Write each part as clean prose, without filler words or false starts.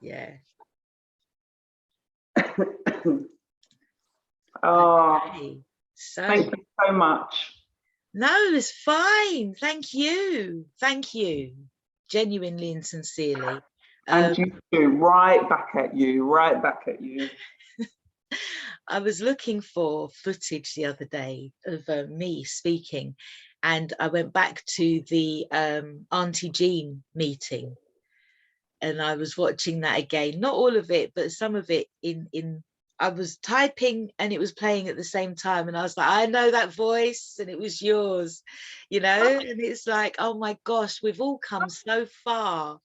Yeah. Oh, Okay. So thank you so much. no, it's fine. Thank you. Thank you. Genuinely and sincerely. And you too, right back at you, right back at you. I was looking for footage the other day of me speaking, and I went back to the Auntie Jean meeting, and I was watching that again. Not all of it, but some of it in I was typing and it was playing at the same time, and I was like, I know that voice, and it was yours, you know. And it's like, oh my gosh, we've all come so far,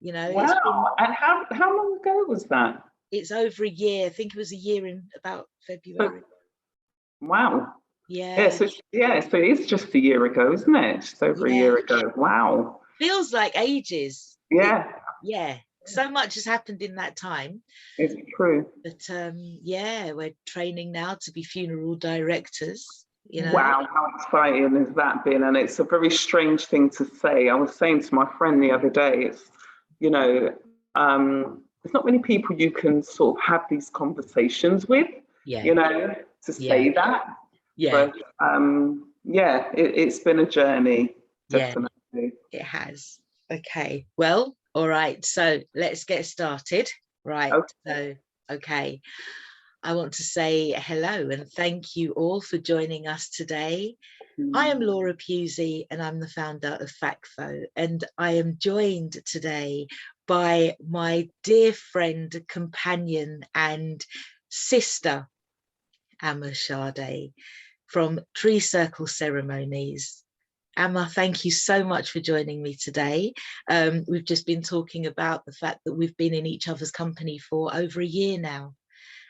you know. Wow. And how long ago was that? It's over a year. I think it was a year in about February. Wow. Yeah. So it's just a year ago, isn't it? Just over a year ago. Wow. Feels like ages. Yeah. Yeah. So much has happened in that time. It's true. But yeah, we're training now to be funeral directors, you know. Wow, how exciting has that been? And it's a very strange thing to say. I was saying to my friend the other day, it's, you know, there's not many people you can sort of have these conversations with, you know, to say that. But yeah, it's been a journey, definitely. It has. Okay, well, all right, so let's get started. Right, so okay, I want to say hello and thank you all for joining us today. I am Laura Pusey and I'm the founder of FACFO, and I am joined today by my dear friend, companion and sister, Aama Sade from Tree Circle Ceremonies. Aama, thank you so much for joining me today. We've just been talking about the fact that we've been in each other's company for over a year now,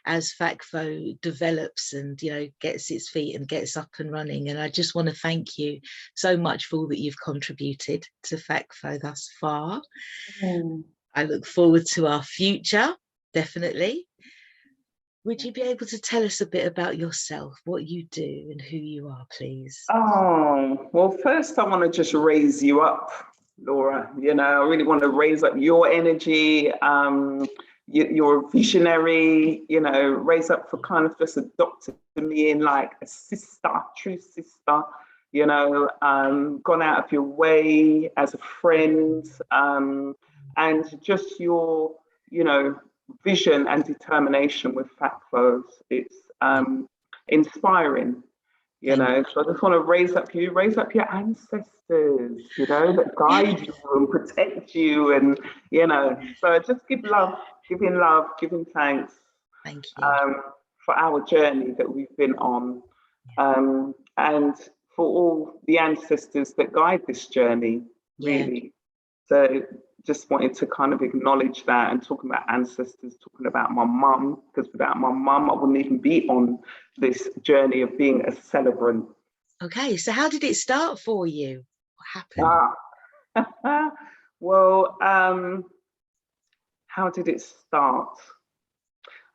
as FACFO develops and, you know, gets its feet and gets up and running. And I just want to thank you so much for all that you've contributed to FACFO thus far. I look forward to our future, definitely. Would you be able to tell us a bit about yourself, what you do and who you are, please? Oh, well, first I want to just raise you up, Laura. You know, I really want to raise up your energy. You're a visionary, you know, raise up for kind of just adopting me in like a sister, true sister, you know, gone out of your way as a friend, and just your, you know, vision and determination with FACFO. It's inspiring, you know. So I just want to raise up your ancestors, you know, that guide you and protect you, and you know. So just giving love, giving thanks. Thank you. For our journey that we've been on, and for all the ancestors that guide this journey, really. So just wanted to kind of acknowledge that, and talking about ancestors, talking about my mum, because without my mum, I wouldn't even be on this journey of being a celebrant. Okay, so how did it start for you? What happened? Well, how did it start?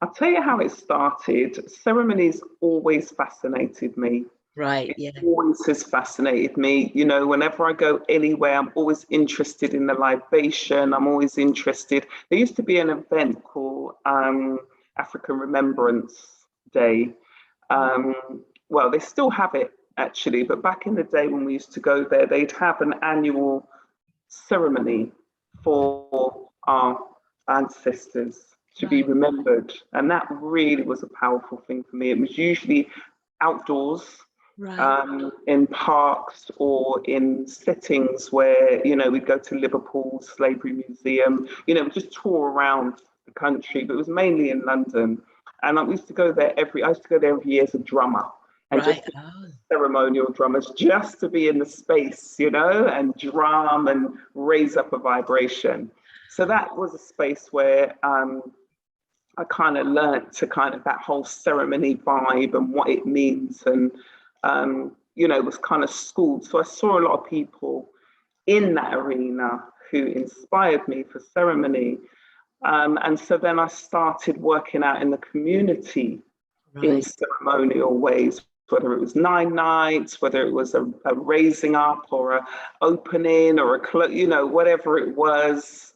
I'll tell you how it started. Ceremonies always fascinated me. Right, It always has fascinated me. You know, whenever I go anywhere, I'm always interested in the libation. I'm always interested. There used to be an event called African Remembrance Day. Well, they still have it actually, but back in the day when we used to go there, they'd have an annual ceremony for our ancestors to be remembered. And that really was a powerful thing for me. It was usually outdoors, in parks or in settings where, you know, we'd go to Liverpool Slavery Museum, you know, we just tour around the country, but it was mainly in London. And I used to go there every year as a drummer, and just ceremonial drummers, just to be in the space, you know, and drum and raise up a vibration. So that was a space where I kind of learned to kind of that whole ceremony vibe and what it means, and you know, was kind of schooled. So I saw a lot of people in that arena who inspired me for ceremony. And so then I started working out in the community in ceremonial ways, whether it was 9 nights, whether it was a raising up or a opening or a, you know, whatever it was.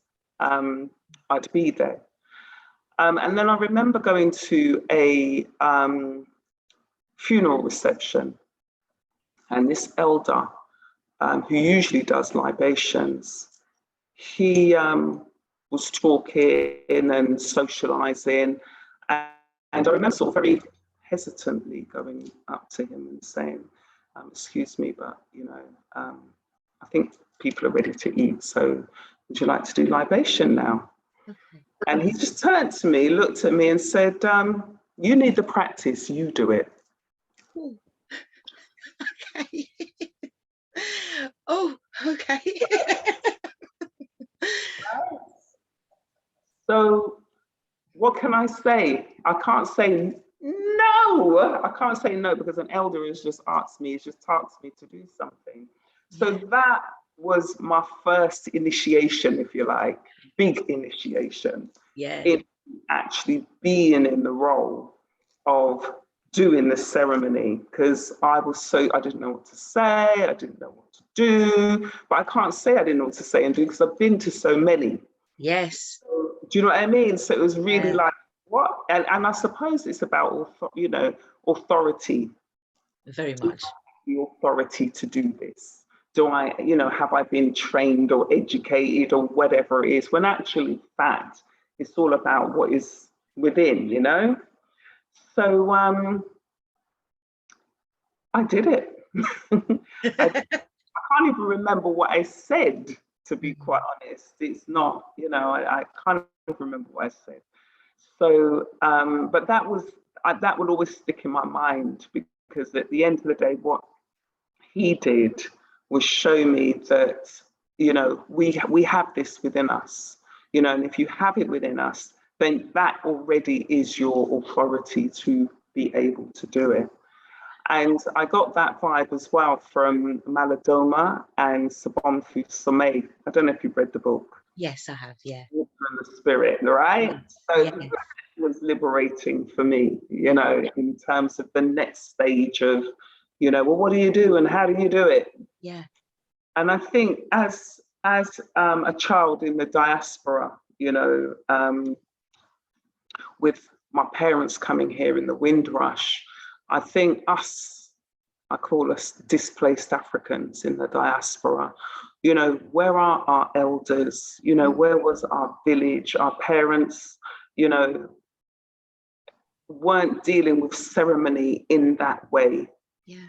I'd be there. And then I remember going to a funeral reception, and this elder, who usually does libations, he was talking and socializing, and I remember sort of very hesitantly going up to him and saying, excuse me, but I think people are ready to eat, so would you like to do libation now? Okay. And he just turned to me, looked at me and said, you need the practice, you do it. Ooh. Okay. Oh, okay. So what can I say? I can't say no. I can't say no because an elder has just asked me to do something. So that was my first initiation, if you like, big initiation in actually being in the role of doing the ceremony, because I didn't know what to say, I didn't know what to do, but I can't say I didn't know what to say and do because I've been to so many. Yes. So, do you know what I mean? So it was really like, what? And I suppose it's about, authority. Very much. The authority to do this. Do I, have I been trained or educated or whatever it is? When actually, in fact, it's all about what is within, So I did it. I can't even remember what I said, to be quite honest. It's not, I can't remember what I said. So, but that would always stick in my mind, because at the end of the day, what he did was show me that, we have this within us, and if you have it within us, then that already is your authority to be able to do it. And I got that vibe as well from Malidoma and Sobonfu Sommeil. I don't know if you've read the book. Yes, I have, yeah. Water and the Spirit, right? So that was liberating for me, in terms of the next stage of, well, what do you do and how do you do it? Yeah. And I think as a child in the diaspora, with my parents coming here in the Windrush, I think I call us displaced Africans in the diaspora. Where are our elders? Where was our village? Our parents, weren't dealing with ceremony in that way. Yeah.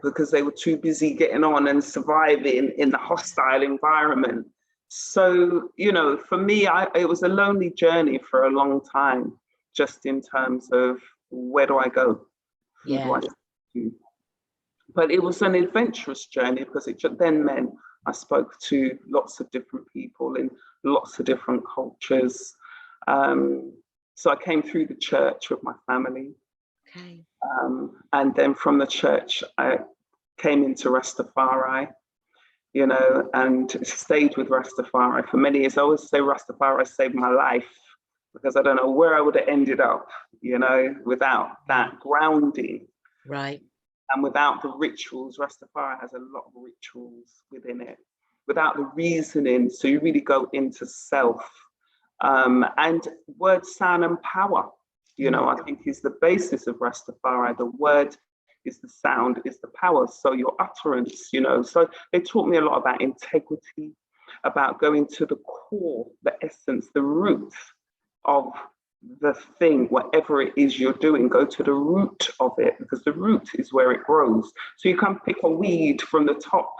Because they were too busy getting on and surviving in the hostile environment. So, for me, it was a lonely journey for a long time, just in terms of where do I go? Who do I do? But it was an adventurous journey, because it then meant I spoke to lots of different people in lots of different cultures. So I came through the church with my family. Okay. And then from the church, I came into Rastafari, and stayed with Rastafari for many years. I always say Rastafari saved my life, because I don't know where I would have ended up, without that grounding. Right. And without the rituals. Rastafari has a lot of rituals within it. Without the reasoning, so you really go into self. And word, sound, and power, I think is the basis of Rastafari. The word is the sound, is the power. So your utterance, So they taught me a lot about integrity, about going to the core, the essence, the root of the thing, whatever it is you're doing. Go to the root of it, because the root is where it grows. So you can pick a weed from the top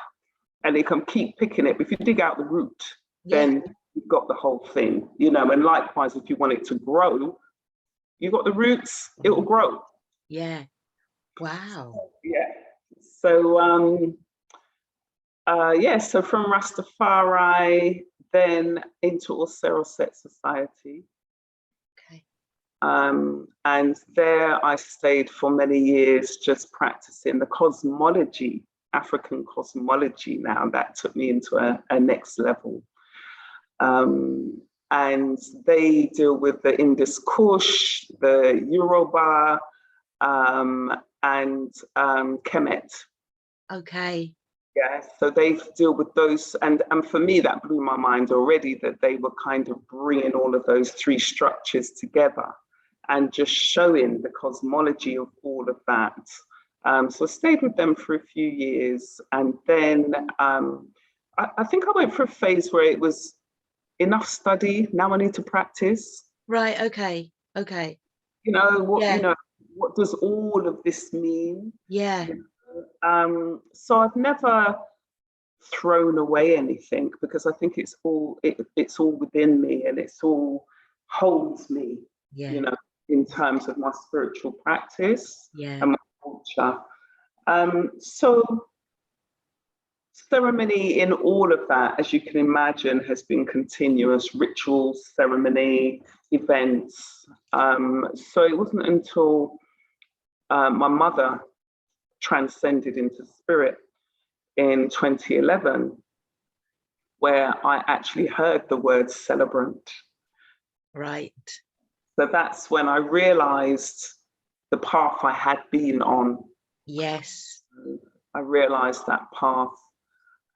and you can keep picking it. But if you dig out the root, then you've got the whole thing, and likewise, if you want it to grow, you've got the roots, it will grow. Yeah. Wow. Yeah. So, so from Rastafari, then into Osero-Set Society. Okay. And there I stayed for many years, just practicing the cosmology, African cosmology. Now that took me into a next level. And they deal with the Indus Kush, the Yoruba, and Kemet. Okay. Yeah, so they deal with those, and for me that blew my mind already, that they were kind of bringing all of those three structures together and just showing the cosmology of all of that. So I stayed with them for a few years, and then I think I went through a phase where it was enough study, now I need to practice. Right, okay, okay. You know what? Yeah. You know, what does all of this mean? Yeah. So I've never thrown away anything, because I think it's all it's all within me, and it's all holds me, Yeah. you know, in terms of my spiritual practice Yeah. and my culture. So ceremony in all of that, as you can imagine, has been continuous: rituals, ceremony, events. So it wasn't until my mother transcended into spirit in 2011 where I actually heard the word celebrant. Right. So that's when I realized the path I had been on. Yes. I realized that path.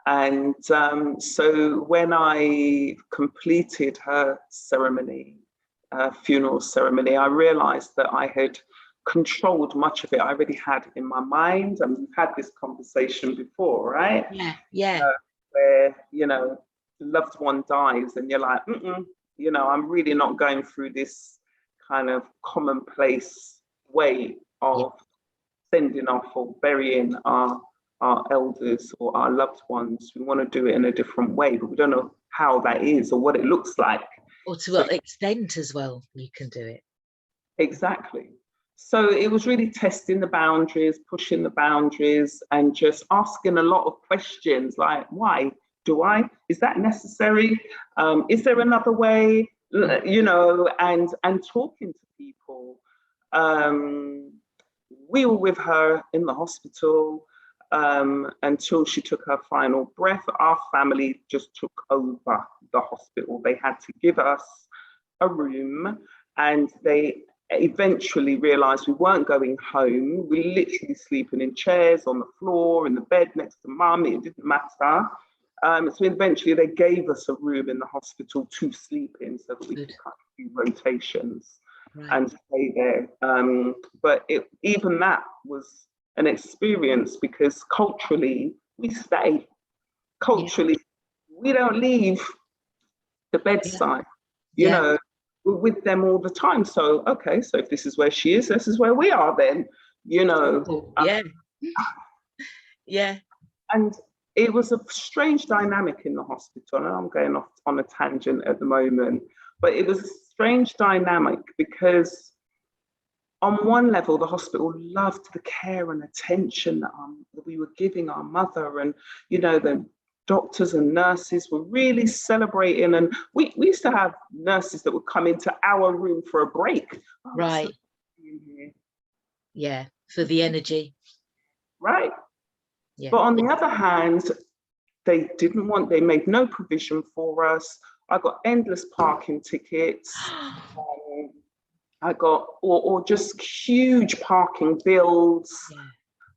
And so when I completed her ceremony, funeral ceremony, I realized that I had controlled much of it. I already had it in my mind. And we've had this conversation before, right? Yeah. Yeah. Where, you know, loved one dies and you're like, you know, I'm really not going through this kind of commonplace way of sending off or burying our elders or our loved ones. We want to do it in a different way, but we don't know how that is or what it looks like. Or to what extent as well you can do it. Exactly. So it was really testing the boundaries, pushing the boundaries, and just asking a lot of questions like, why do I? Is that necessary? Is there another way? You know, and talking to people. We were with her in the hospital until she took her final breath. Our family just took over the hospital. They had to give us a room, and they eventually realized we weren't going home. We were literally sleeping in chairs, on the floor, in the bed next to mum. It didn't matter. So eventually they gave us a room in the hospital to sleep in so that we could kind of do rotations and stay there. But even that was an experience, because culturally we stay. Culturally, we don't leave the bedside. You know, we're with them all the time. So, okay, so if this is where she is, this is where we are then, you know. Yeah. And it was a strange dynamic in the hospital. And I'm going off on a tangent at the moment, but it was a strange dynamic because on one level, the hospital loved the care and attention that we were giving our mother. And, you know, the doctors and nurses were really celebrating. And we used to have nurses that would come into our room for a break. Right. Yeah, for the energy. Right. Yeah. But on the other hand, they made no provision for us. I got endless parking tickets. I got, or just huge parking bills.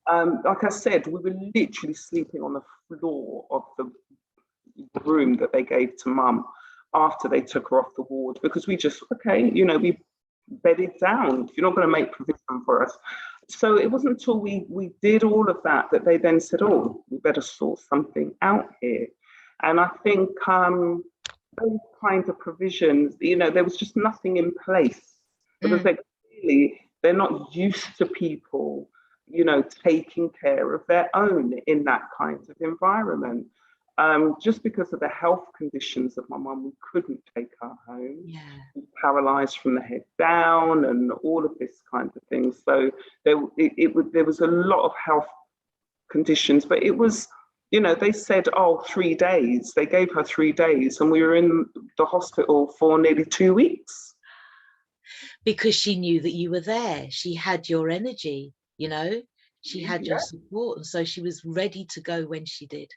Like I said, we were literally sleeping on the floor of the room that they gave to mum after they took her off the ward, because we just, okay, you know, we bedded down. You're not going to make provision for us. So it wasn't until we did all of that that they then said, oh, we better sort something out here. And I think those kinds of provisions, you know, there was just nothing in place, because they're not used to people, you know, taking care of their own in that kind of environment. Just because of the health conditions of my mum, we couldn't take her home. We were paralysed from the head down and all of this kind of thing. So there was a lot of health conditions, but it was, you know, they said, oh, 3 days. They gave her 3 days, and we were in the hospital for nearly 2 weeks. Because she knew that you were there. She had your energy, you know, she had your support. And so she was ready to go when she did.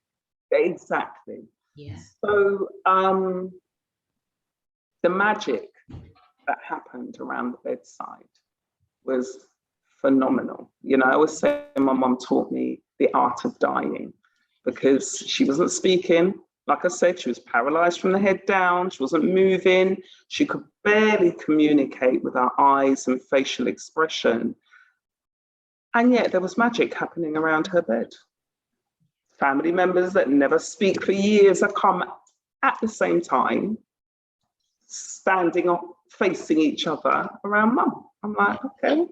Exactly. Yeah. So the magic that happened around the bedside was phenomenal. You know, I always say my mum taught me the art of dying, because she wasn't speaking. Like I said, she was paralyzed from the head down. She wasn't moving. She could barely communicate with her eyes and facial expression. And yet there was magic happening around her bed. Family members that never speak for years have come at the same time, standing up, facing each other around Mum. I'm like, okay.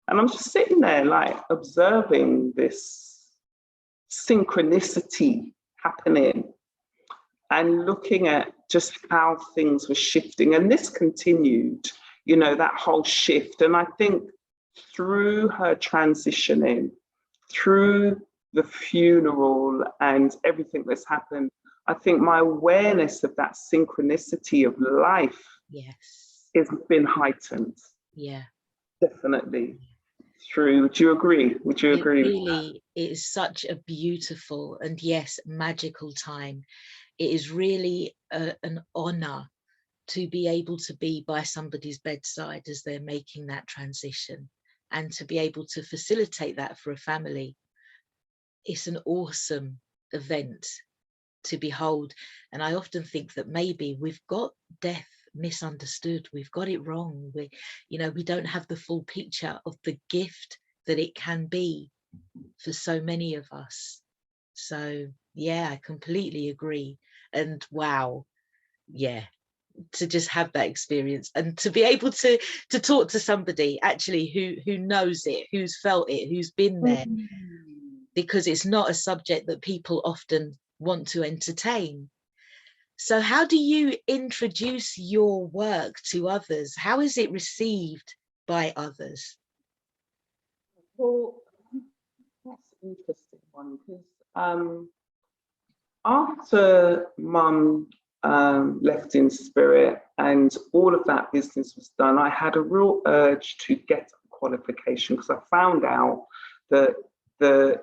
And I'm just sitting there like observing this synchronicity happening and looking at just how things were shifting. And this continued, you know, that whole shift. And I think through her transitioning, through the funeral and everything that's happened, I think my awareness of that synchronicity of life has been heightened. Yeah. Definitely. Through, do you agree? Would you agree? Really, it is such a beautiful and yes, magical time. It is really an honor to be able to be by somebody's bedside as they're making that transition, and to be able to facilitate that for a family. It's an awesome event to behold. And I often think that maybe we've got death misunderstood. We've got it wrong. We don't have the full picture of the gift that it can be for so many of us. So yeah, I completely agree. And wow, yeah, to just have that experience and to be able to talk to somebody actually who knows it, who's felt it, who's been there, because it's not a subject that people often want to entertain. So how do you introduce your work to others? How is it received by others? Well, that's an interesting one, because after Mum left in spirit and all of that business was done, I had a real urge to get a qualification, because I found out that the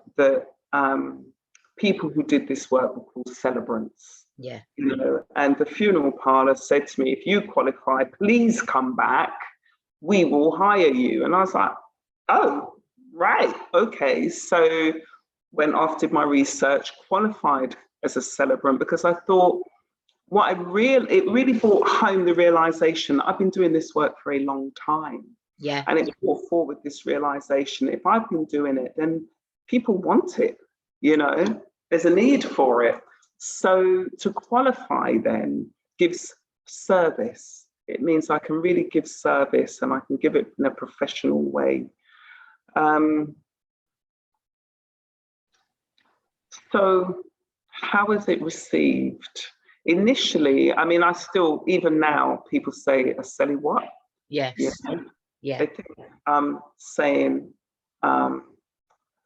people who did this work were called celebrants. Yeah. You know, and the funeral parlor said to me, if you qualify, please come back, we will hire you. And I was like, oh, right, okay. So went off, did my research, qualified as a celebrant, because I thought it really brought home the realization that I've been doing this work for a long time. Yeah. And it brought forward this realization, if I've been doing it, then people want it, you know, there's a need for it. So to qualify then gives service. It means I can really give service and I can give it in a professional way. So how is it received? Initially, I mean, I still, even now, people say, a silly what? Yes. Yeah. They think I'm saying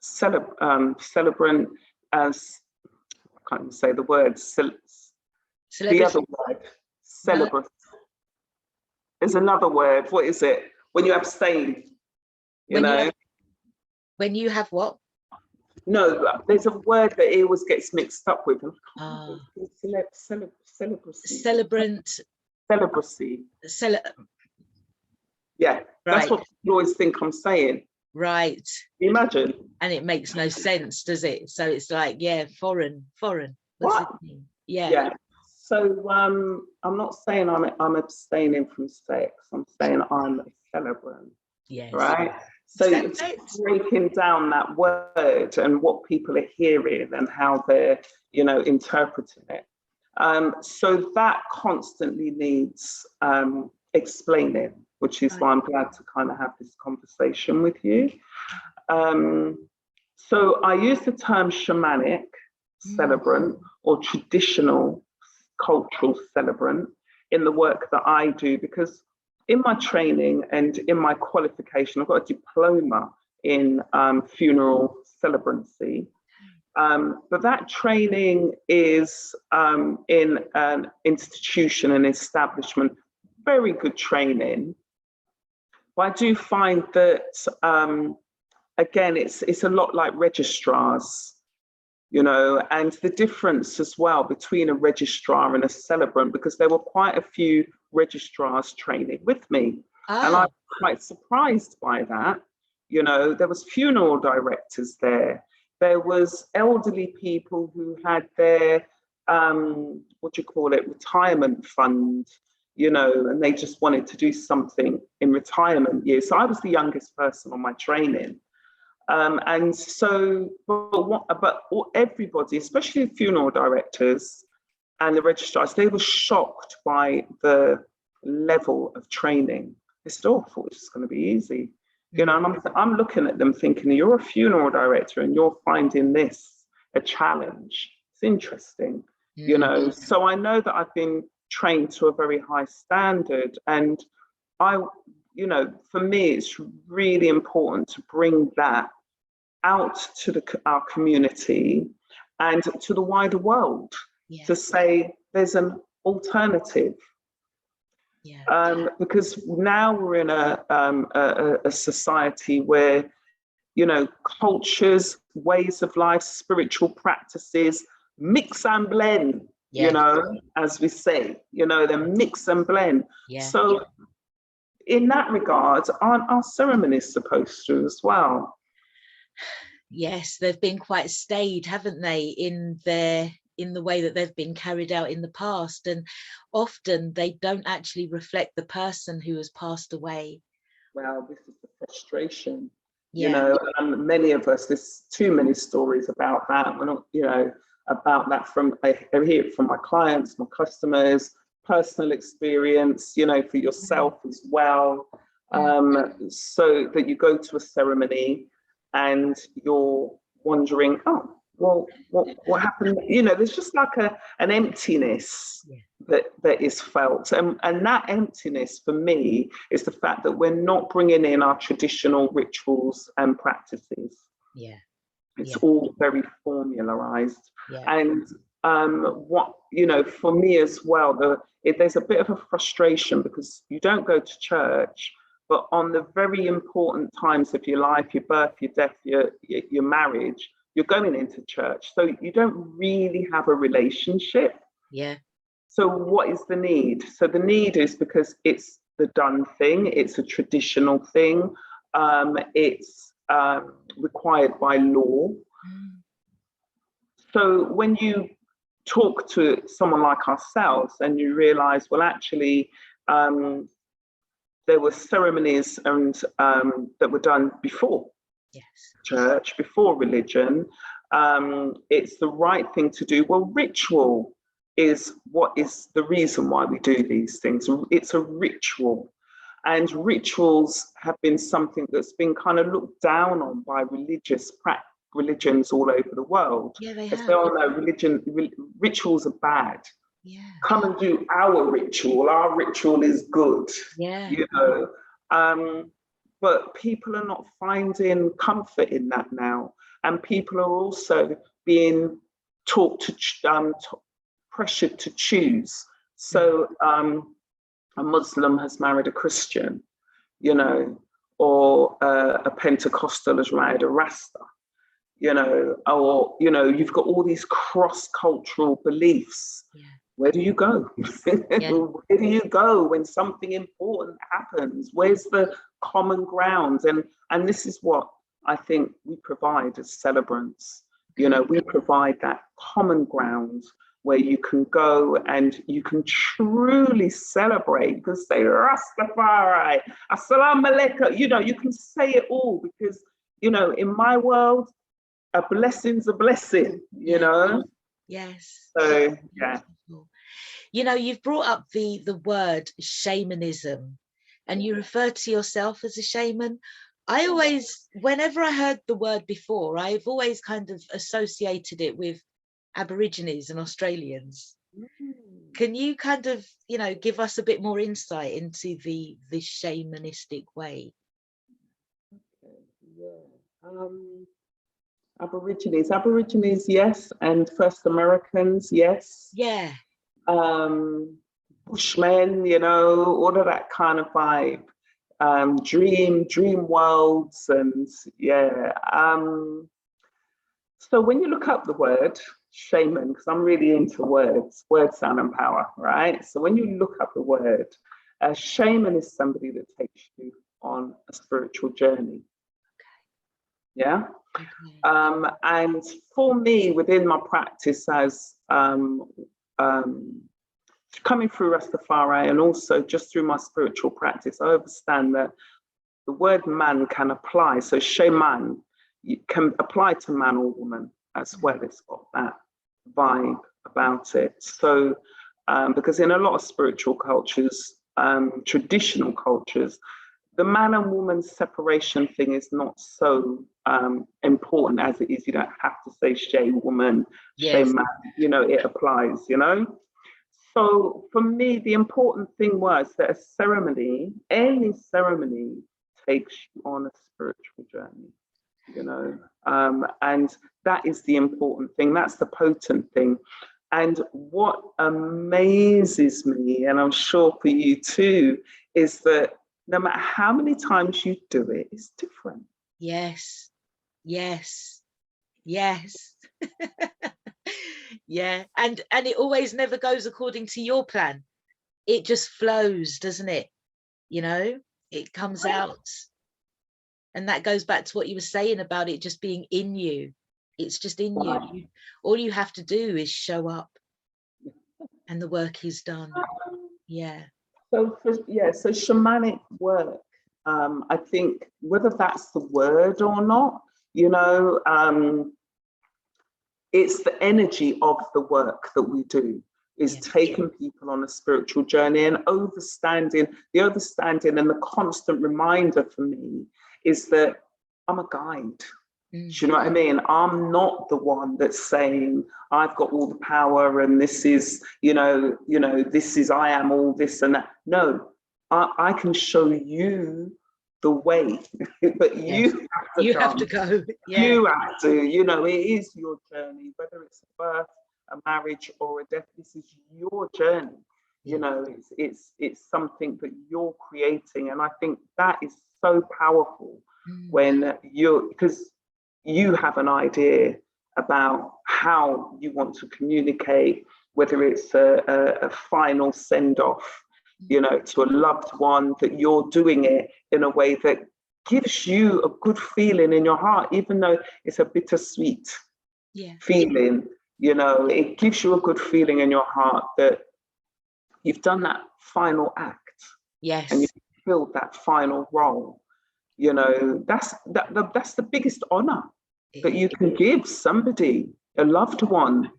celebrant as, I can't even say the word, the other word, celebrant. No. There's another word, what is it? When you abstain, when you have what? No, there's a word that it always gets mixed up with. Celebrant. Celibacy. Yeah, right. That's what people always think I'm saying. Right. Imagine. And it makes no sense, does it? So it's like, yeah, foreign. What? Yeah. Yeah. So I'm not saying I'm abstaining from sex. I'm saying I'm a celebrant. Yes. Right. So it's breaking down that word and what people are hearing and how they're, interpreting it. So that constantly needs explaining, which is why I'm glad to kind of have this conversation with you. So I use the term shamanic celebrant or traditional cultural celebrant in the work that I do, because in my training and in my qualification, I've got a diploma in funeral celebrancy. But that training is in an institution, an establishment, very good training. But I do find that, again, it's a lot like registrars, and the difference as well between a registrar and a celebrant, because there were quite a few registrars training with me. And I'm quite surprised by that. There was funeral directors there. There was elderly people who had their, what do you call it, retirement fund, you know, and they just wanted to do something in retirement years. So I was the youngest person on my training. And so, but everybody, especially funeral directors and the registrars, they were shocked by the level of training. They said, "Oh, I thought it was just going to be easy." You know, and I'm looking at them thinking, you're a funeral director and you're finding this a challenge. It's interesting, you know. So I know that I've been trained to a very high standard, and you know, for me, it's really important to bring that out to our community and to the wider world, to say there's an alternative. Because now we're in a society where, you know, cultures, ways of life, spiritual practices, mix and blend, you know, as we say, you know, they mix and blend. So in that regard, aren't our ceremonies supposed to as well? Yes, they've been quite staid, haven't they, in the way that they've been carried out in the past, and often they don't actually reflect the person who has passed away. Well, this is the frustration, you know, and many of us, there's too many stories about that. We're not, you know, about that I hear it from my clients, my customers, personal experience, you know, for yourself as well. So that you go to a ceremony and you're wondering, oh, well, what happened? You know, there's just like an emptiness that is felt. And that emptiness for me is the fact that we're not bringing in our traditional rituals and practices. It's all very formularized. And what, you know, for me as well, there's a bit of a frustration because you don't go to church, but on the very important times of your life, your birth, your death, your marriage, you're going into church. So you don't really have a relationship. So what is the need? So the need is because it's the done thing. It's a traditional thing. It's required by law. So when you talk to someone like ourselves and you realize, well, actually, there were ceremonies and that were done before church, before religion. It's the right thing to do. Well, ritual is what is the reason why we do these things. It's a ritual. And rituals have been something that's been kind of looked down on by religions all over the world. As they all know, rituals are bad. Come and do our ritual. Our ritual is good. You know. But people are not finding comfort in that now. And people are also being taught to pressured to choose. So a Muslim has married a Christian, you know, or a Pentecostal has married a Rasta, you know, or, you know, you've got all these cross-cultural beliefs. Where do you go? Where do you go when something important happens? Where's the common ground? And this is what I think we provide as celebrants. You know, we provide that common ground where you can go and you can truly celebrate. You can say Rastafari, Assalamu alaikum. You know, you can say it all because, you know, in my world, a blessing's a blessing, you know? So, yeah. You know, you've brought up the word shamanism, and you refer to yourself as a shaman. I always, whenever I heard the word before, I've always kind of associated it with Aborigines and Australians. Can you kind of, you know, give us a bit more insight into the shamanistic way? Aborigines, yes, and First Americans, yes. Bushmen, you know, all of that kind of vibe. Dream worlds, and so when you look up the word shaman, because I'm really into words, sound and power, right? So when you look up the word, a shaman is somebody that takes you on a spiritual journey. Yeah. Okay. And for me, within my practice as coming through Rastafari and also just through my spiritual practice, I understand that the word man can apply. So shaman can apply to man or woman as well. It's got that vibe about it. So because in a lot of spiritual cultures, traditional cultures, the man and woman separation thing is not so important as it is. You don't have to say shay woman, shay Yes. man, you know, it applies, you know. So for me, the important thing was that a ceremony, any ceremony, takes you on a spiritual journey, you know, and that is the important thing. That's the potent thing. And what amazes me, and I'm sure for you too, is that no matter how many times you do it, it's different. Yes. Yes. Yes. Yeah. And it always never goes according to your plan. It just flows, doesn't it? You know, it comes out. And that goes back to what you were saying about it just being in you. It's just in you. All you have to do is show up and the work is done. Yeah. So so shamanic work, I think whether that's the word or not, you know, it's the energy of the work that we do is taking people on a spiritual journey and understanding and the constant reminder for me is that I'm a guide. Do you know what I mean? I'm not the one that's saying I've got all the power and this is, this is, I am all this and that. No, I can show you the way, but you have to go. Yeah. You have to, it is your journey, whether it's a birth, a marriage or a death, this is your journey. It's something that you're creating. And I think that is so powerful when because you have an idea about how you want to communicate, whether it's a final send-off, to a loved one, that you're doing it in a way that gives you a good feeling in your heart, even though it's a bittersweet feeling, it gives you a good feeling in your heart that you've done that final act. Yes. And you've filled that final role. That's the biggest honor that you can give somebody, a loved one,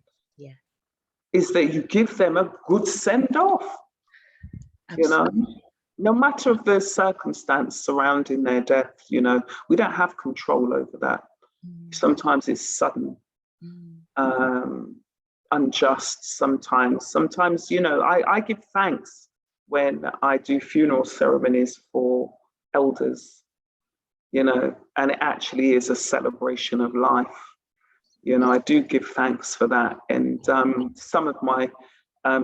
is that you give them a good send-off. No matter of the circumstance surrounding their death, we don't have control over that. Sometimes it's sudden, unjust. Sometimes, I give thanks when I do funeral ceremonies for elders, and it actually is a celebration of life. I do give thanks for that. And some of my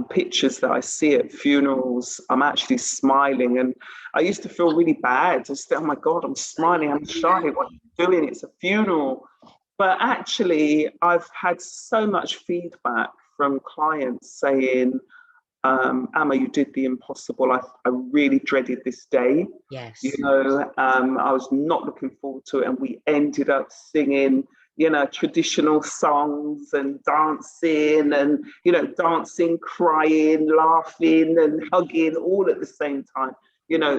pictures that I see at funerals, I'm actually smiling, and I used to feel really bad. Just, oh my God, I'm smiling, I'm shy, what are you doing? It's a funeral. But actually, I've had so much feedback from clients saying, Aama, you did the impossible. I really dreaded this day. Yes. I was not looking forward to it. And we ended up singing, traditional songs and dancing and, dancing, crying, laughing and hugging all at the same time,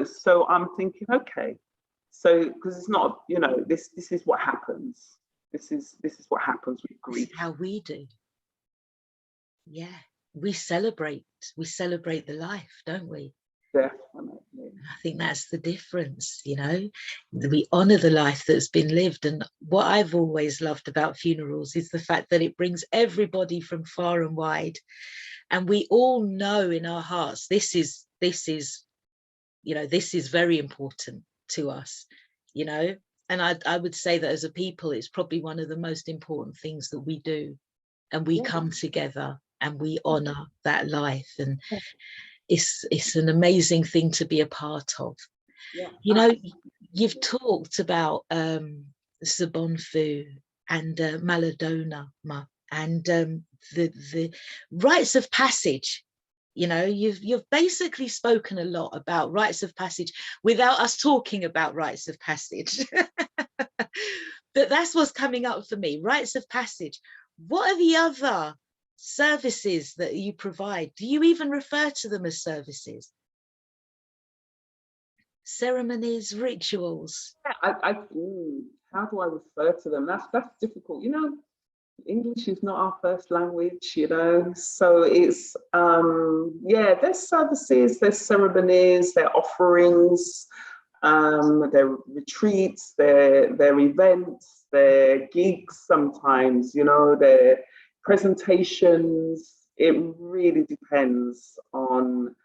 So I'm thinking, okay, so because it's not, this is what happens. This is what happens with grief. This is how we do. Yeah. We celebrate the life, don't we? Definitely. I think that's the difference, we honor the life that's been lived. And what I've always loved about funerals is the fact that it brings everybody from far and wide, and we all know in our hearts this is very important to us, and I would say that as a people it's probably one of the most important things that we do, and we come together and we honor that life, and it's an amazing thing to be a part of. You've talked about Sabonfu and Maladona and the rites of passage. You've basically spoken a lot about rites of passage without us talking about rites of passage. but that's what's coming up for me. Rites of passage. What are the other services that you provide? Do you even refer to them as services? Ceremonies, rituals. How do I refer to them? That's difficult. You know, English is not our first language, you know, so it's yeah, there's services, there's ceremonies, there's offerings, their retreats, their events, their gigs sometimes, you know, their presentations. It really depends on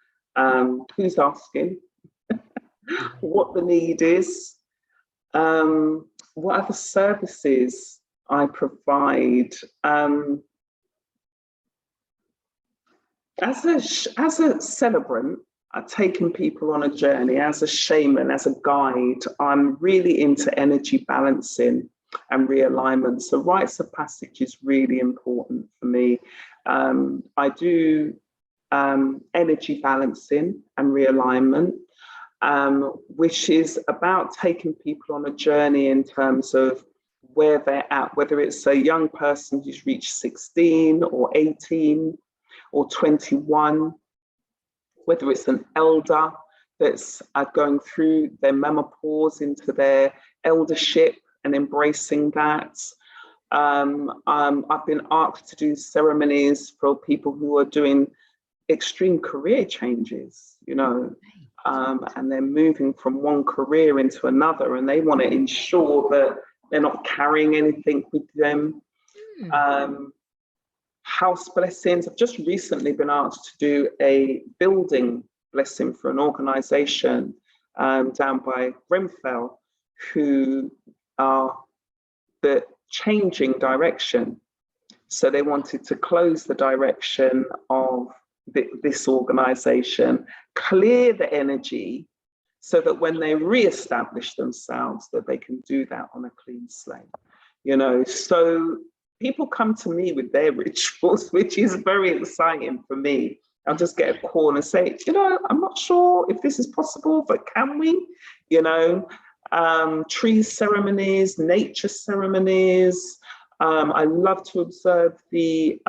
who's asking, what the need is, what other services I provide. As a celebrant, I've taken people on a journey. As a shaman, as a guide, I'm really into energy balancing and realignment. So rites of passage is really important for me. I do energy balancing and realignment, which is about taking people on a journey in terms of where they're at, whether it's a young person who's reached 16 or 18 or 21, whether it's an elder that's going through their menopause into their eldership and embracing that. I've been asked to do ceremonies for people who are doing extreme career changes, you know, and they're moving from one career into another, and they want to ensure that they're not carrying anything with them. House blessings. I've just recently been asked to do a building blessing for an organisation down by Grenfell, who are the changing direction. So they wanted to close the direction of this organisation, clear the energy, so that when they re-establish themselves, that they can do that on a clean slate. You know, so people come to me with their rituals, which is very exciting for me. I'll just get a call and say, you know, I'm not sure if this is possible, but can we? You know, tree ceremonies, nature ceremonies. I love to observe the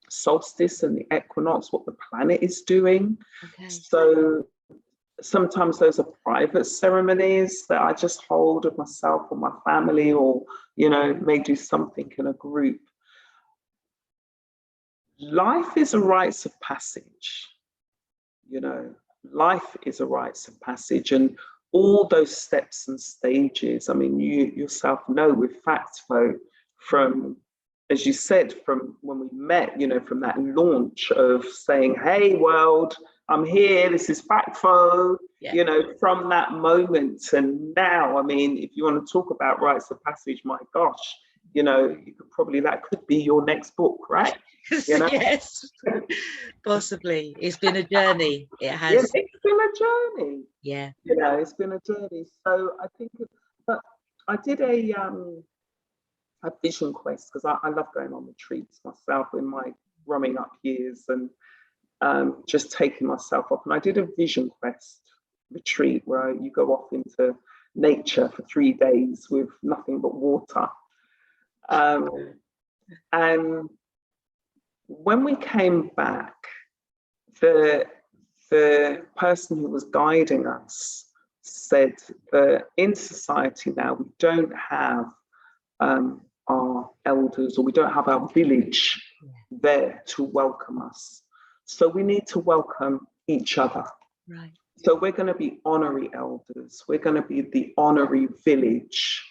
solstice and the equinox, what the planet is doing. Okay. So sometimes those are private ceremonies that I just hold with myself or my family, or, you know, may do something in a group. Life is a rites of passage, you know, life is a rites of passage, and all those steps and stages. I mean, you yourself know with FACFO, from, as you said, from when we met, you know, from that launch of saying, hey world, I'm here, this is FACFO, yeah. You know, from that moment and now, I mean, if you want to talk about rites of passage, my gosh, you know, you could probably, that could be your next book, right? You know? Yes, possibly. It's been a journey. It has. Yeah, it's been a journey. Yeah. You know, it's been a journey. So I think, but I did a vision quest, because I love going on retreats myself in my growing up years, and just taking myself off. And I did a vision quest retreat where you go off into nature for 3 days with nothing but water. And when we came back, the person who was guiding us said that in society now, we don't have our elders, or we don't have our village there to welcome us. So we need to welcome each other. Right. So we're going to be honorary elders. We're going to be the honorary village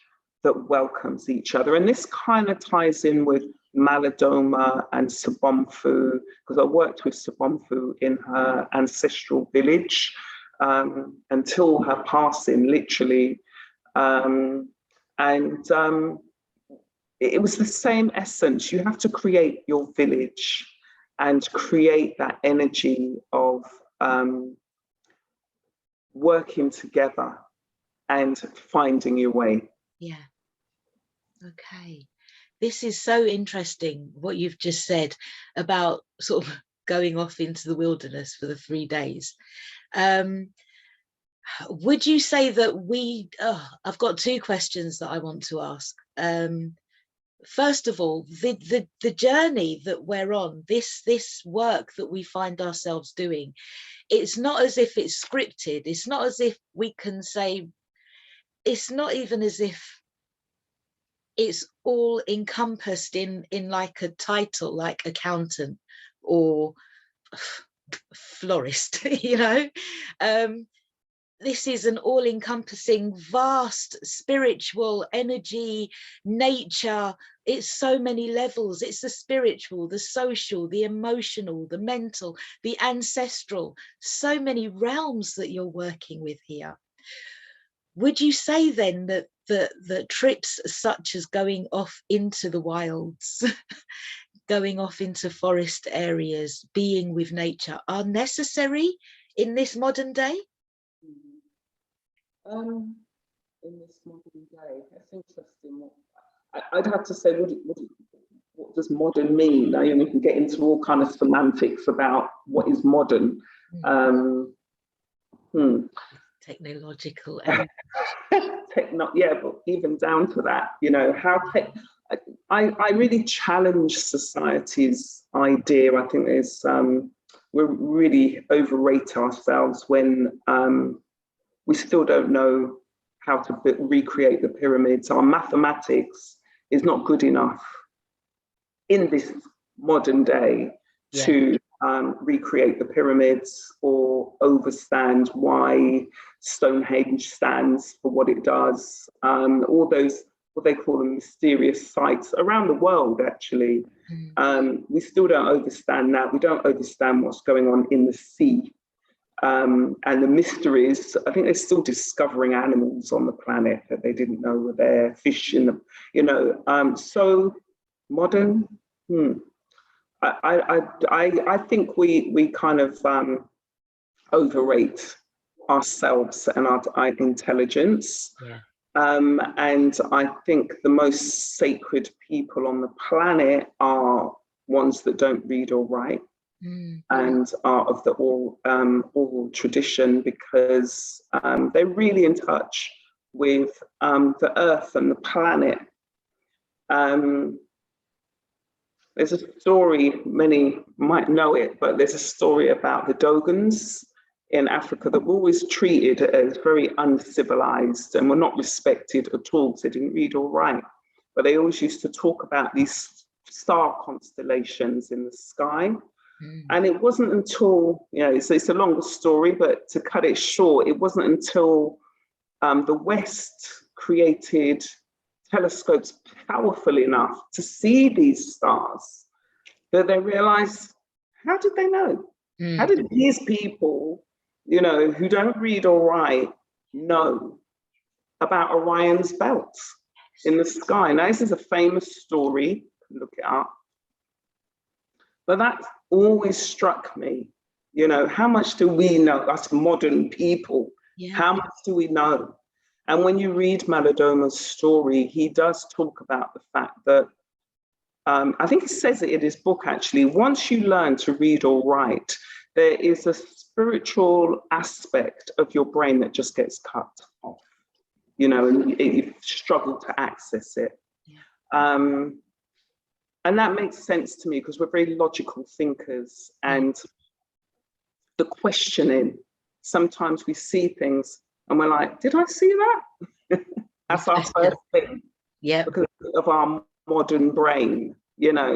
that welcomes each other. And this kind of ties in with Malidoma and Sobomfu, because I worked with Sobomfu in her ancestral village until her passing, literally. It was the same essence. You have to create your village and create that energy of working together and finding your way. Yeah. Okay. This is so interesting, what you've just said about sort of going off into the wilderness for the 3 days. Would you say that I've got two questions that I want to ask. First of all, the journey that we're on, this work that we find ourselves doing, it's not as if it's scripted. It's not as if we can say, it's not even as if it's all encompassed in like a title, like accountant or florist, you know. This is an all-encompassing, vast spiritual energy, nature. It's so many levels. It's the spiritual, the social, the emotional, the mental, the ancestral, so many realms that you're working with here. Would you say then that the trips such as going off into the wilds, going off into forest areas, being with nature, are necessary in this modern day? In this modern day, that's interesting. I'd have to say, what does modern mean? Now, we can get into all kind of semantics about what is modern. Technological. Yeah, but even down to that, I really challenge society's idea. I think we really overrate ourselves when we still don't know how to recreate the pyramids. Our mathematics is not good enough in this modern day to recreate the pyramids or understand why Stonehenge stands for what it does. All those, what they call them, mysterious sites around the world, actually. We still don't understand that. We don't understand what's going on in the sea. And the mysteries, I think they're still discovering animals on the planet that they didn't know were there, fish in the, so modern. I think we kind of overrate ourselves and our intelligence. And I think the most sacred people on the planet are ones that don't read or write. And are of the oral tradition, because they're really in touch with the earth and the planet. There's a story, many might know it, but there's a story about the Dogons in Africa that were always treated as very uncivilized and were not respected at all. So they didn't read or write, but they always used to talk about these star constellations in the sky. And it wasn't until, it's a longer story, but to cut it short, it wasn't until the West created telescopes powerful enough to see these stars that they realized, how did they know? How did these people, who don't read or write, know about Orion's belt in the sky? Now, this is a famous story, look it up. But that always struck me, how much do we know, us modern people? How much do we know? And when you read Malidorma's story, he does talk about the fact that, I think he says it in his book, actually, once you learn to read or write, there is a spiritual aspect of your brain that just gets cut off, and you struggle to access it. And that makes sense to me because we're very logical thinkers, and the questioning, sometimes we see things and we're like, did I see that? That's our first thing, because of our modern brain,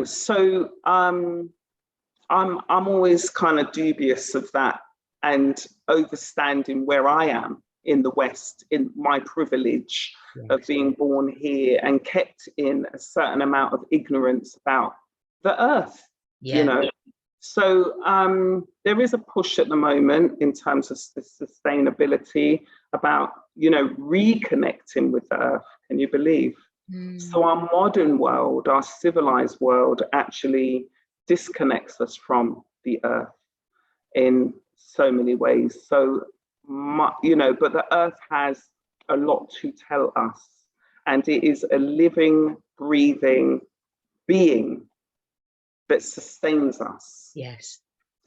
So I'm always kind of dubious of that, and understanding where I am in the West, in my privilege of being born here and kept in a certain amount of ignorance about the earth, So there is a push at the moment in terms of sustainability about, reconnecting with the earth. Can you believe? So our modern world, our civilized world, actually disconnects us from the earth in so many ways. So, but the earth has a lot to tell us, and it is a living, breathing being that sustains us.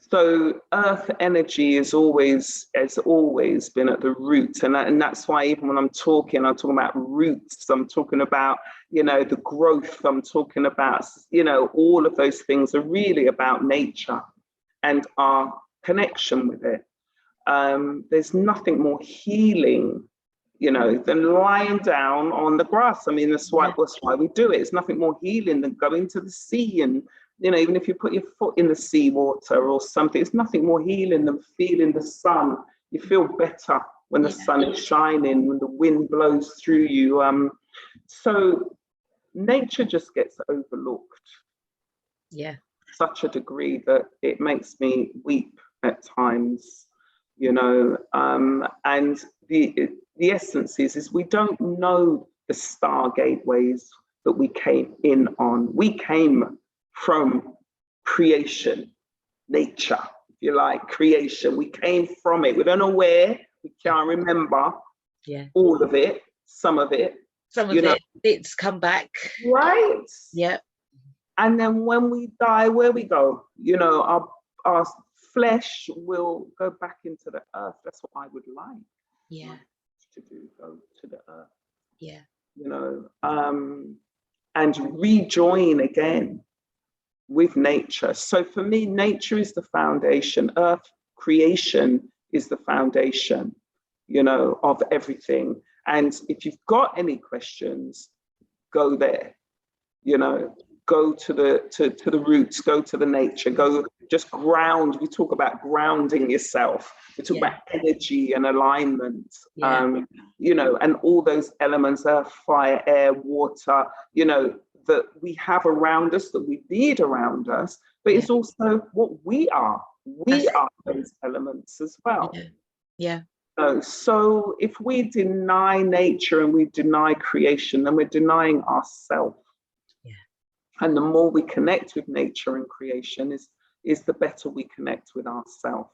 So earth energy has always been at the root, and that's why even when I'm talking about roots, I'm talking about, you know, the growth, I'm talking about, you know, all of those things are really about nature and our connection with it. There's nothing more healing, you know, than lying down on the grass. I mean, that's why we do it. It's nothing more healing than going to the sea, and, you know, even if you put your foot in the seawater or something, it's nothing more healing than feeling the sun. You feel better when the sun is shining, when the wind blows through you. So nature just gets overlooked. Such a degree that it makes me weep at times, you know. And the essence is we don't know the star gateways that we came in on. We came from creation, nature, if you like, creation. We came from it. We don't know where, we can't remember all of it, some of it. Some of it, it's come back. Right? Yeah. And then when we die, where we go? You know, our flesh will go back into the earth. That's what I would like. To do, go to the earth. You know, and rejoin again with nature. So for me, nature is the foundation. Earth creation is the foundation, you know, of everything. And if you've got any questions, go there, you know, go to the roots, go to the nature, go just ground. We talk about grounding yourself. We talk about energy and alignment, you know, and all those elements, earth, fire, air, water, you know, that we have around us, that we need around us, but it's also what we are. We are those elements as well. So if we deny nature and we deny creation, then we're denying ourselves. And the more we connect with nature and creation is the better we connect with ourselves.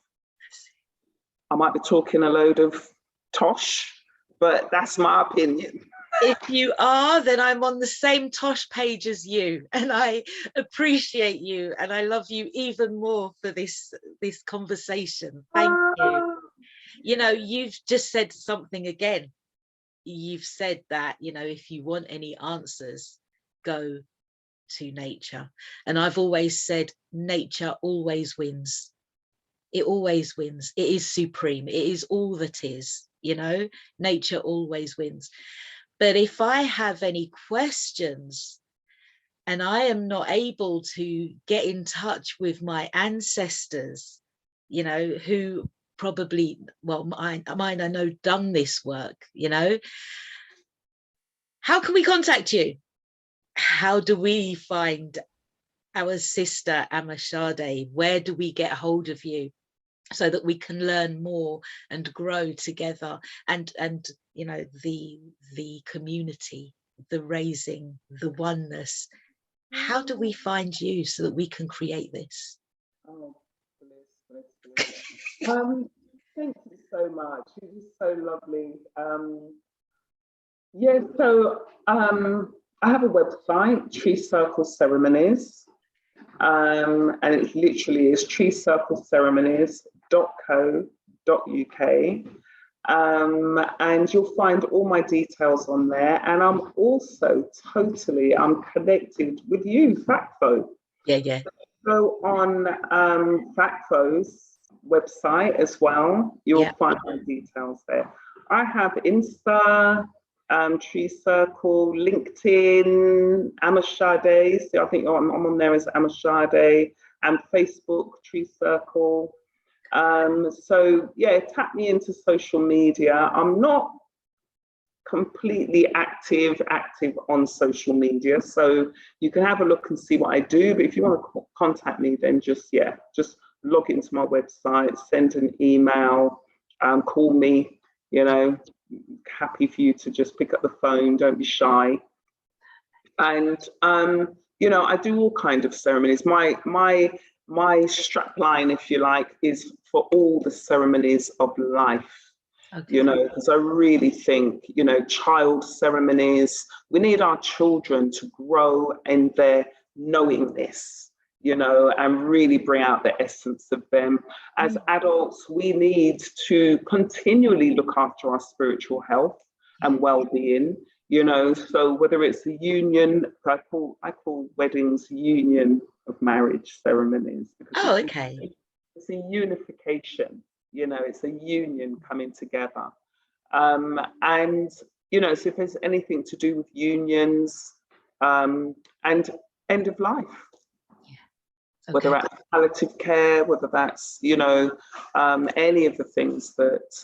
I might be talking a load of tosh, but that's my opinion. If you are, then I'm on the same tosh page as you, and I appreciate you, and I love you even more for this conversation. Thank you. You know, you've just said something again. You've said that, you know, if you want any answers, go to nature. And I've always said nature always wins. It always wins. It is supreme. It is all that is, you know, nature always wins. But if I have any questions and I am not able to get in touch with my ancestors, you know, who probably, well, mine I know done this work, you know, how can we contact you? How do we find our sister Aama Sade? Where do we get hold of you so that we can learn more and grow together, and you know, the community, the raising, the oneness? How do we find you so that we can create this? Oh, bliss. Thank you so much. It was so lovely. So I have a website, Tree Circle Ceremonies, and it literally is treecircleceremonies.co.uk. And you'll find all my details on there. And I'm also I'm connected with you, FACFO. Go on FACFO's website as well. You'll find my details there. I have Insta, Tree Circle, LinkedIn, AamaSade. So I think I'm on there as AamaSade, and Facebook, Tree Circle. So yeah, tap me into social media. I'm not completely active on social media, so you can have a look and see what I do. But if you want to contact me, then just log into my website, send an email, call me. You know, happy for you to just pick up the phone. Don't be shy. And you know, I do all kinds of ceremonies. My strap line, if you like, is for all the ceremonies of life. You know, because I really think, you know, child ceremonies, we need our children to grow in their knowingness, you know, and really bring out the essence of them. As adults, we need to continually look after our spiritual health and well-being, you know, so whether it's the union, I call weddings union of marriage ceremonies. Oh, okay. It's a unification, you know, it's a union coming together. And, you know, so if there's anything to do with unions and end of life, okay, whether that's palliative care, whether that's, you know, any of the things that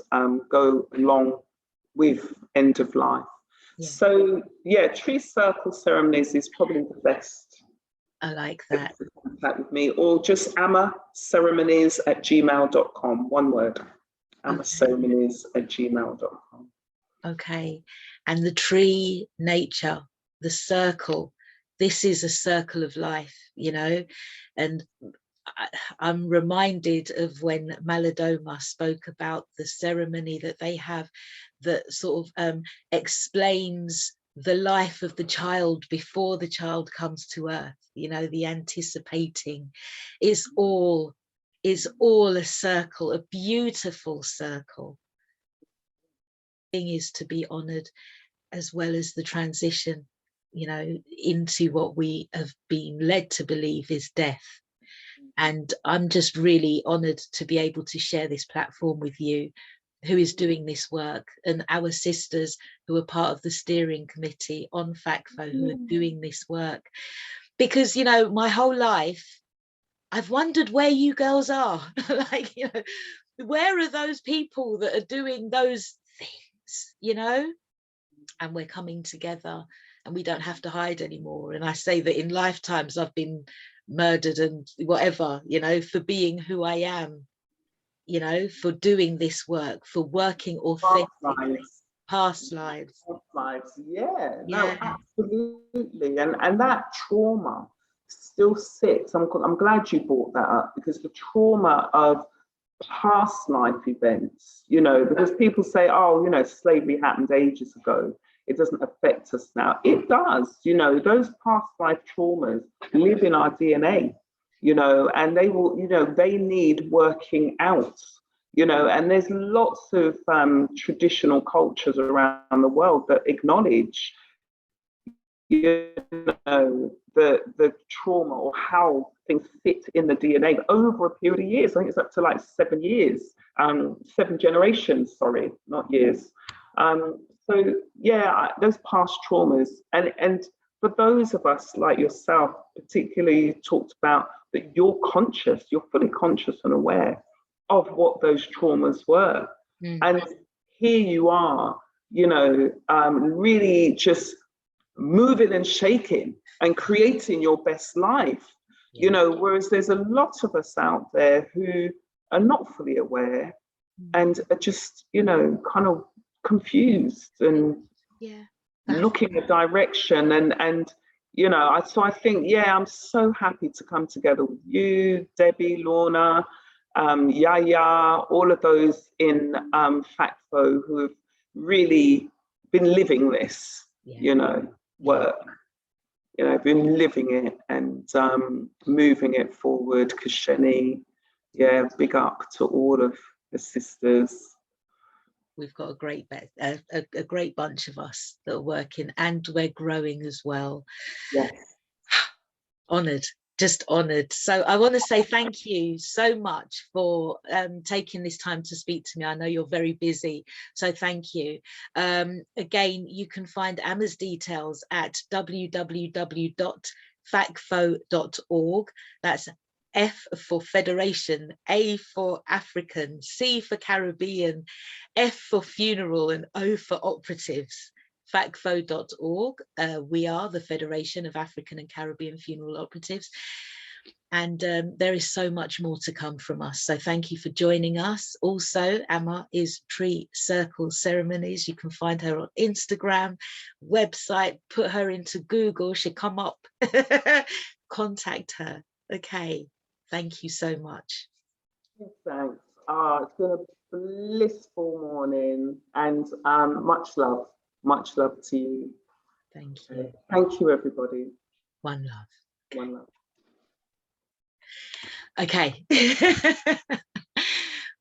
go along with end of life. Yeah. So, yeah, tree circle ceremonies is probably the best. I like that. Contact with me, or just AamaSeremonies@gmail.com, one word. AamaSeremonies@gmail.com. Okay. And the tree nature, the circle, this is a circle of life, you know, and I'm reminded of when Malidoma spoke about the ceremony that they have that sort of explains the life of the child before the child comes to earth, you know, the anticipating is all a circle, a beautiful circle. Thing is to be honored, as well as the transition, you know, into what we have been led to believe is death. And I'm just really honored to be able to share this platform with you, who is doing this work, and our sisters who are part of the steering committee on FACFO who are doing this work. Because, you know, my whole life, I've wondered where you girls are. Like, you know, where are those people that are doing those things, you know? And we're coming together and we don't have to hide anymore. And I say that in lifetimes I've been murdered and whatever, you know, for being who I am, you know, for doing this work, for working authentically. Past lives. Yeah, no, absolutely. And that trauma still sits. I'm glad you brought that up, because the trauma of past life events, you know, because people say, oh, you know, slavery happened ages ago, it doesn't affect us now. It does, you know, those past life traumas live in our DNA, you know, and they will, you know, they need working out, you know, and there's lots of traditional cultures around the world that acknowledge, you know, the trauma or how things fit in the DNA over a period of years. I think it's up to like 7 years, 7 generations, sorry, not years. So yeah, those past traumas, and for those of us like yourself, particularly, you talked about that you're conscious, you're fully conscious and aware of what those traumas were. And here you are, you know, really just moving and shaking and creating your best life, you know, whereas there's a lot of us out there who are not fully aware and are just, you know, kind of confused and looking a direction and you know, so I think, yeah, I'm so happy to come together with you, Debbie, Lorna, Yaya, all of those in FACFO who have really been living this, you know, work, you know, been living it and moving it forward. Kasheni, yeah, big up to all of the sisters. We've got a great bunch of us that are working, and we're growing as well. Yes. Honoured, just honoured. So I want to say thank you so much for taking this time to speak to me. I know you're very busy, so thank you. Again, you can find Aama's details at www.facfo.org. That's F for Federation, A for African, C for Caribbean, F for Funeral, and O for Operatives. FACFO.org. We are the Federation of African and Caribbean Funeral Operatives. And there is so much more to come from us. So thank you for joining us. Also, Aama is Tree Circle Ceremonies. You can find her on Instagram, website, put her into Google, she'll come up. Contact her. Okay. Thank you so much. Thanks. It's been a blissful morning, and much love to you. Thank you. Thank you, everybody. One love. One love. Okay.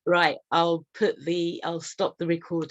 Right, I'll stop the recording.